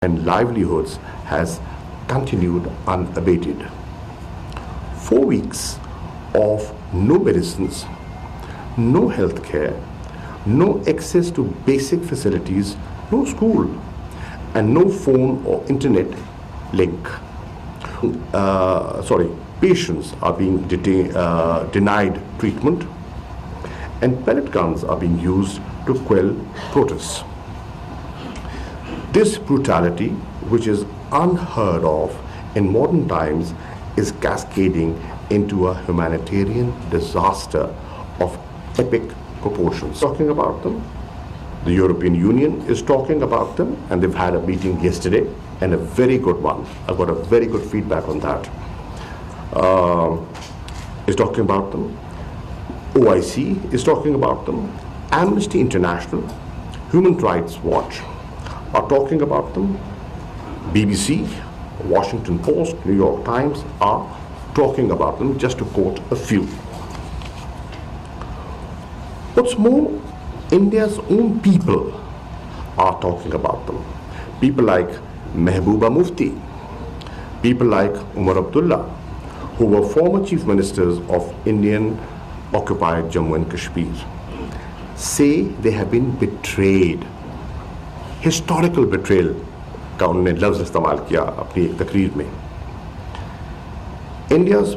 and livelihoods has continued unabated. 4 weeks of no medicines, no health care, no access to basic facilities, no school, and no phone or internet link. Patients are being denied treatment, and pellet guns are being used to quell protests. This brutality, which is unheard of in modern times, is cascading into a humanitarian disaster of epic proportions. Talking about them, the European Union is talking about them, and they've had a meeting yesterday, and a very good one. I got a very good feedback on that. Is talking about them. OIC is talking about them. Amnesty International, Human Rights Watch are talking about them. BBC, Washington Post, New York Times are talking about them, just to quote a few. What's more, India's own people are talking about them. People like Mehbooba Mufti, people like Umar Abdullah, who were former chief ministers of Indian occupied Jammu and Kashmir, say they have been betrayed. Historical betrayal का उन्होंने लफ्ज़ इस्तेमाल किया अपनी एक तकरीर में. India's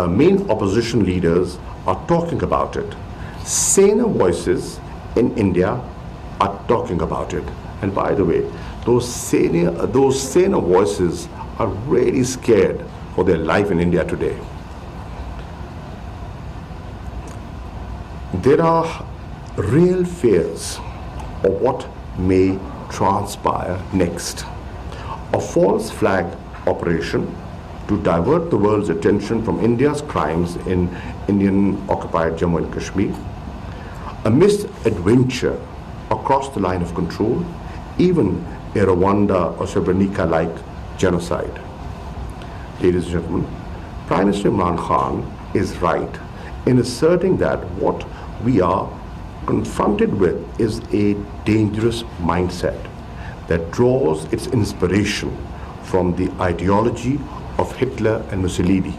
main opposition leaders are talking about it. Saner voices in India are talking about it. And by the way, those saner voices are really scared for their life in India today. There are real fears of what may transpire next. A false flag operation to divert the world's attention from India's crimes in Indian occupied Jammu and Kashmir, a misadventure across the line of control, even a Rwanda or Srebrenica-like genocide. Ladies and gentlemen, Prime Minister Imran Khan is right in asserting that what we are confronted with is a dangerous mindset that draws its inspiration from the ideology of Hitler and Mussolini.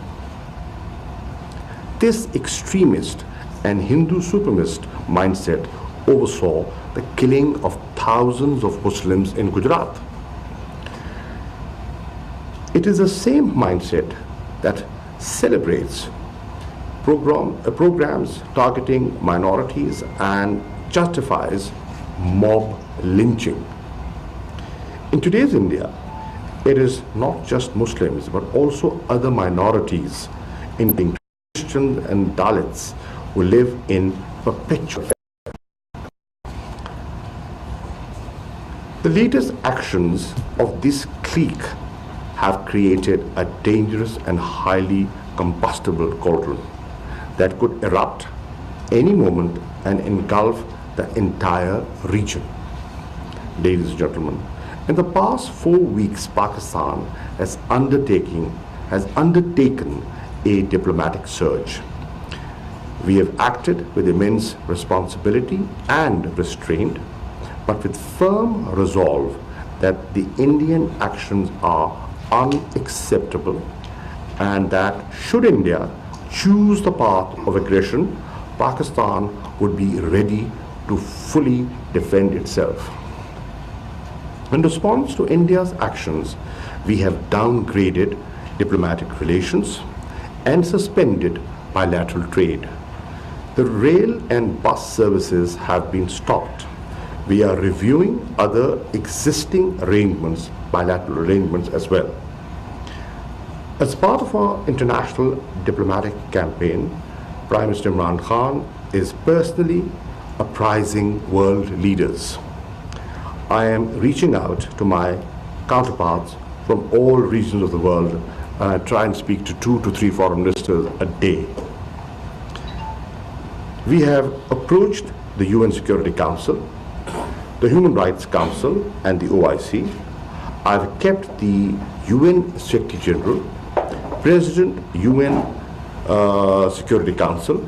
This extremist and Hindu supremacist mindset oversaw the killing of thousands of Muslims in Gujarat. It is the same mindset that celebrates programs targeting minorities and justifies mob lynching. In today's India, it is not just Muslims but also other minorities, including Christians and Dalits, who live in perpetual fear. The latest actions of this clique have created a dangerous and highly combustible cauldron that could erupt any moment and engulf the entire region. Ladies and gentlemen, in the past 4 weeks, Pakistan has undertaken a diplomatic surge. We have acted with immense responsibility and restraint, but with firm resolve that the Indian actions are unacceptable, and that should India choose the path of aggression, Pakistan would be ready to fully defend itself. In response to India's actions, we have downgraded diplomatic relations and suspended bilateral trade. The rail and bus services have been stopped. We are reviewing other existing arrangements, bilateral arrangements as well. As part of our international diplomatic campaign, Prime Minister Imran Khan is personally apprising world leaders. I am reaching out to my counterparts from all regions of the world, and I try and speak to 2 to 3 foreign ministers a day. We have approached the UN Security Council, the Human Rights Council, and the OIC. I've kept the UN Secretary General, President UN Security Council,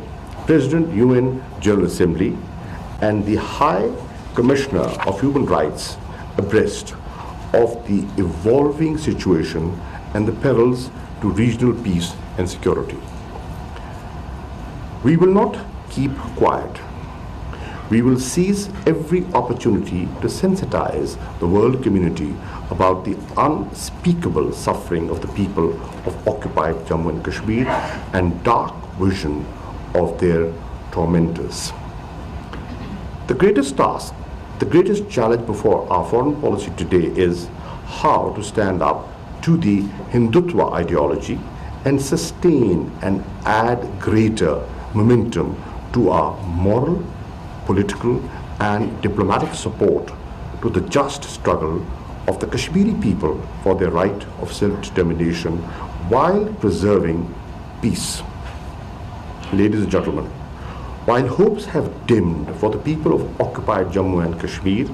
President UN General Assembly, and the High Commissioner of Human Rights abreast of the evolving situation and the perils to regional peace and security. We will not keep quiet. We will seize every opportunity to sensitize the world community about the unspeakable suffering of the people of occupied Jammu and Kashmir and dark vision of their tormentors. The greatest task, the greatest challenge before our foreign policy today is how to stand up to the Hindutva ideology and sustain and add greater momentum to our moral, political and diplomatic support to the just struggle of the Kashmiri people for their right of self-determination while preserving peace. Ladies and gentlemen, while hopes have dimmed for the people of occupied Jammu and Kashmir,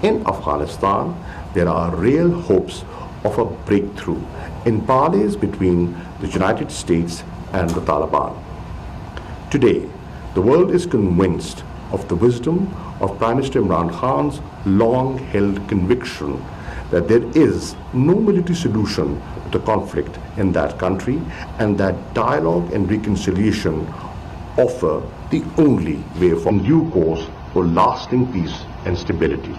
in Afghanistan there are real hopes of a breakthrough in parleys between the United States and the Taliban. Today, the world is convinced of the wisdom of Prime Minister Imran Khan's long-held conviction that there is no military solution to the conflict in that country and that dialogue and reconciliation offer the only way from due course for lasting peace and stability.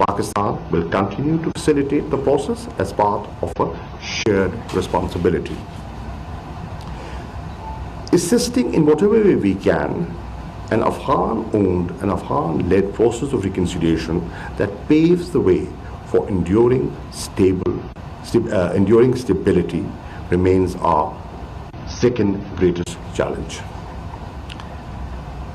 Pakistan will continue to facilitate the process as part of a shared responsibility. Assisting in whatever way we can an Afghan-owned and Afghan-led process of reconciliation that paves the way for enduring stability remains our second greatest challenge.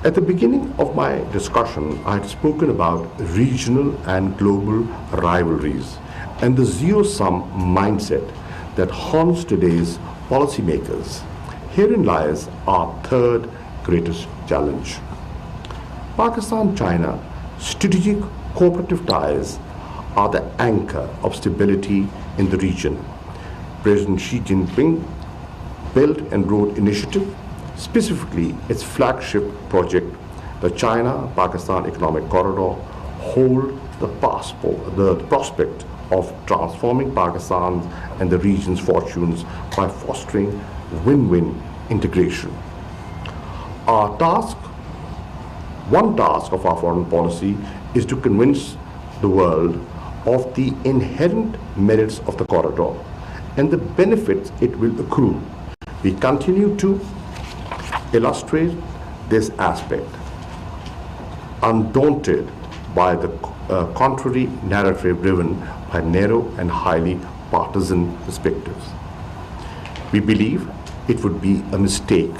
At the beginning of my discussion, I had spoken about regional and global rivalries and the zero-sum mindset that haunts today's policymakers. Herein lies our third greatest challenge. Pakistan-China strategic cooperative ties are the anchor of stability in the region. President Xi Jinping Belt and Road Initiative, specifically its flagship project, the China-Pakistan Economic Corridor, hold the prospect of transforming Pakistan and the region's fortunes by fostering win-win integration. One task of our foreign policy is to convince the world of the inherent merits of the corridor and the benefits it will accrue. We continue to illustrate this aspect, undaunted by the contrary narrative driven by narrow and highly partisan perspectives. We believe it would be a mistake